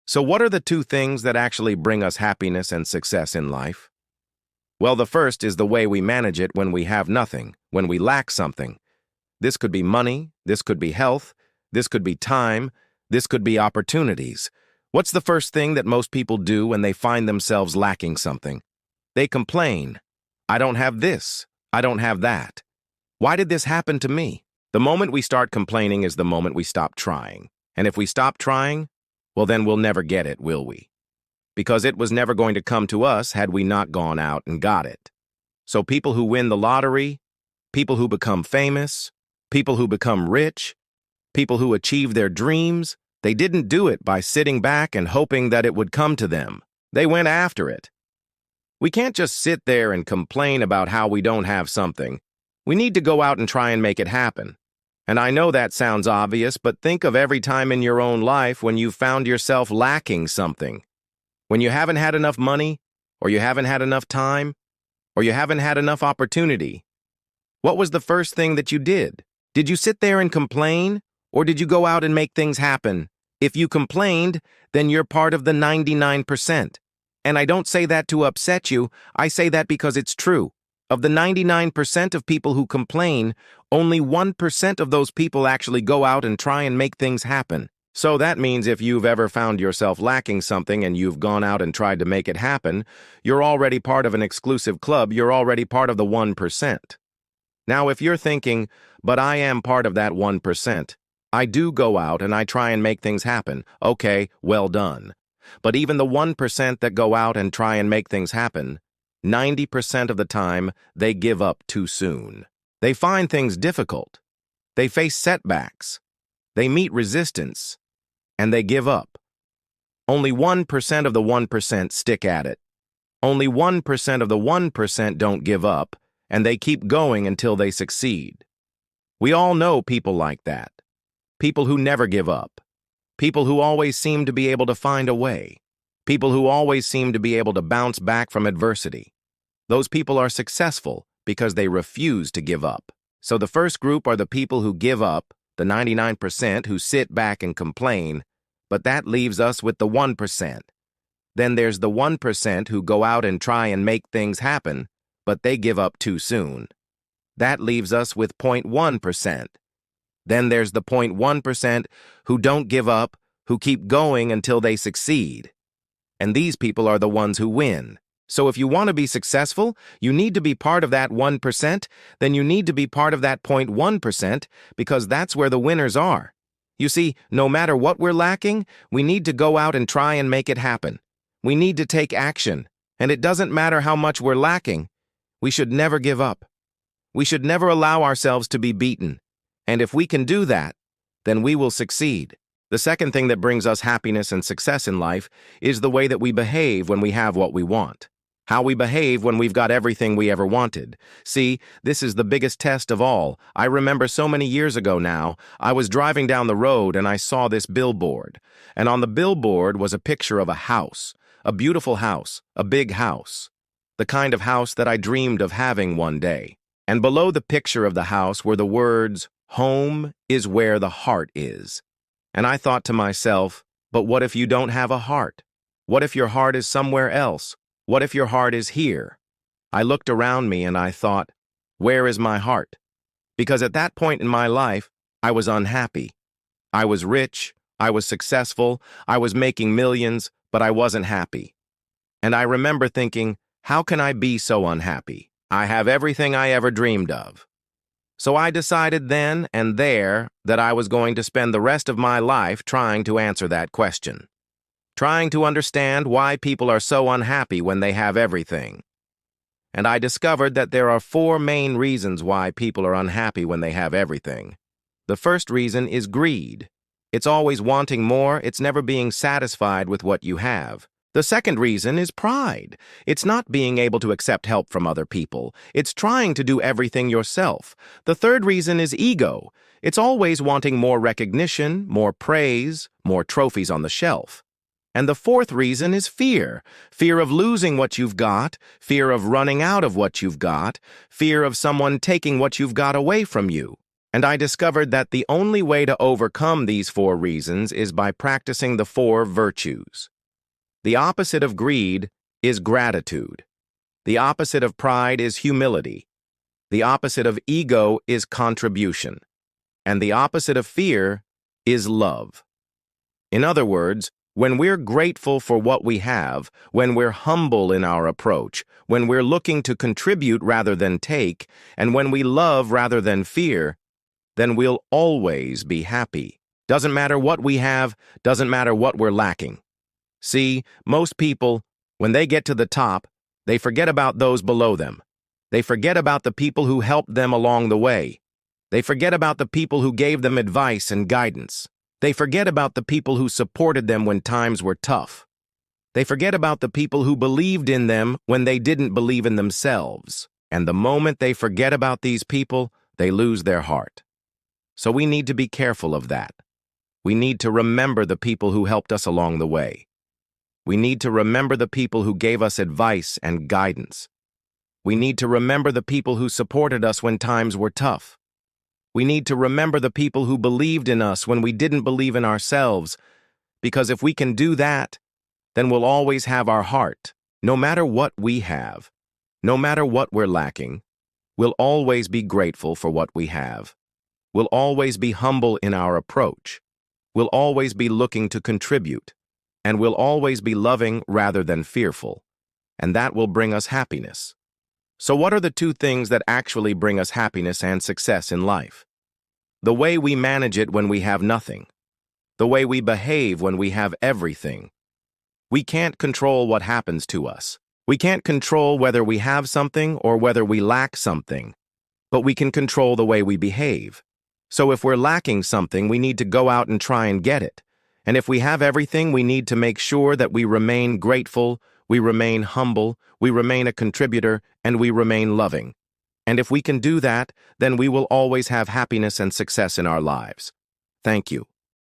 So what are the two things that actually bring us happiness and success in life? Well, the first is the way we manage it when we have nothing, when we lack something. This could be money, this could be health, this could be time, this could be opportunities. What's the first thing that most people do when they find themselves lacking something? They complain. I don't have this. I don't have that. Why did this happen to me? The moment we start complaining is the moment we stop trying. And if we stop trying, well, then we'll never get it, will we? Because it was never going to come to us had we not gone out and got it. So people who win the lottery, people who become famous, people who become rich, people who achieve their dreams, they didn't do it by sitting back and hoping that it would come to them. They went after it. We can't just sit there and complain about how we don't have something. We need to go out and try and make it happen. And I know that sounds obvious, but think of every time in your own life when you've found yourself lacking something. When you haven't had enough money, or you haven't had enough time, or you haven't had enough opportunity. What was the first thing that you did? Did you sit there and complain, or did you go out and make things happen? If you complained, then you're part of the 99%. And I don't say that to upset you, I say that because it's true. Of the 99% of people who complain, only 1% of those people actually go out and try and make things happen. So that means if you've ever found yourself lacking something and you've gone out and tried to make it happen, you're already part of an exclusive club, you're already part of the 1%. Now, if you're thinking, but I am part of that 1%, I do go out and I try and make things happen. Okay, well done. But even the 1% that go out and try and make things happen, 90% of the time, they give up too soon. They find things difficult. They face setbacks. They meet resistance. And they give up. Only 1% of the 1% stick at it. Only 1% of the 1% don't give up, and they keep going until they succeed. We all know people like that. People who never give up. People who always seem to be able to find a way. People who always seem to be able to bounce back from adversity. Those people are successful because they refuse to give up. So the first group are the people who give up, the 99% who sit back and complain, but that leaves us with the 1%. Then there's the 1% who go out and try and make things happen, but they give up too soon. That leaves us with 0.1%. Then there's the 0.1% who don't give up, who keep going until they succeed. And these people are the ones who win. So if you want to be successful, you need to be part of that 1%, then you need to be part of that 0.1% because that's where the winners are. You see, no matter what we're lacking, we need to go out and try and make it happen. We need to take action, and it doesn't matter how much we're lacking. We should never give up. We should never allow ourselves to be beaten. And if we can do that, then we will succeed. The second thing that brings us happiness and success in life is the way that we behave when we have what we want. How we behave when we've got everything we ever wanted. See, this is the biggest test of all. I remember so many years ago now, I was driving down the road and I saw this billboard. And on the billboard was a picture of a house, a beautiful house, a big house. The kind of house that I dreamed of having one day. And below the picture of the house were the words, "Home is where the heart is." And I thought to myself, but what if you don't have a heart? What if your heart is somewhere else? What if your heart is here? I looked around me and I thought, where is my heart? Because at that point in my life, I was unhappy. I was rich, I was successful, I was making millions, but I wasn't happy. And I remember thinking, how can I be so unhappy? I have everything I ever dreamed of. So I decided then and there that I was going to spend the rest of my life trying to answer that question. Trying to understand why people are so unhappy when they have everything. And I discovered that there are 4 main reasons why people are unhappy when they have everything. The first reason is greed. It's always wanting more, it's never being satisfied with what you have. The second reason is pride. It's not being able to accept help from other people. It's trying to do everything yourself. The third reason is ego. It's always wanting more recognition, more praise, more trophies on the shelf. And the fourth reason is fear. Fear of losing what you've got, fear of running out of what you've got, fear of someone taking what you've got away from you. And I discovered that the only way to overcome these 4 reasons is by practicing the 4 virtues. The opposite of greed is gratitude. The opposite of pride is humility. The opposite of ego is contribution. And the opposite of fear is love. In other words, when we're grateful for what we have, when we're humble in our approach, when we're looking to contribute rather than take, and when we love rather than fear, then we'll always be happy. Doesn't matter what we have, doesn't matter what we're lacking. See, most people, when they get to the top, they forget about those below them. They forget about the people who helped them along the way. They forget about the people who gave them advice and guidance. They forget about the people who supported them when times were tough. They forget about the people who believed in them when they didn't believe in themselves. And the moment they forget about these people, they lose their heart. So we need to be careful of that. We need to remember the people who helped us along the way. We need to remember the people who gave us advice and guidance. We need to remember the people who supported us when times were tough. We need to remember the people who believed in us when we didn't believe in ourselves, because if we can do that, then we'll always have our heart. No matter what we have, no matter what we're lacking, we'll always be grateful for what we have. We'll always be humble in our approach. We'll always be looking to contribute. And we'll always be loving rather than fearful. And that will bring us happiness. So what are the 2 things that actually bring us happiness and success in life? The way we manage it when we have nothing. The way we behave when we have everything. We can't control what happens to us. We can't control whether we have something or whether we lack something. But we can control the way we behave. So if we're lacking something, we need to go out and try and get it. And if we have everything, we need to make sure that we remain grateful, we remain humble, we remain a contributor, and we remain loving. And if we can do that, then we will always have happiness and success in our lives. Thank you.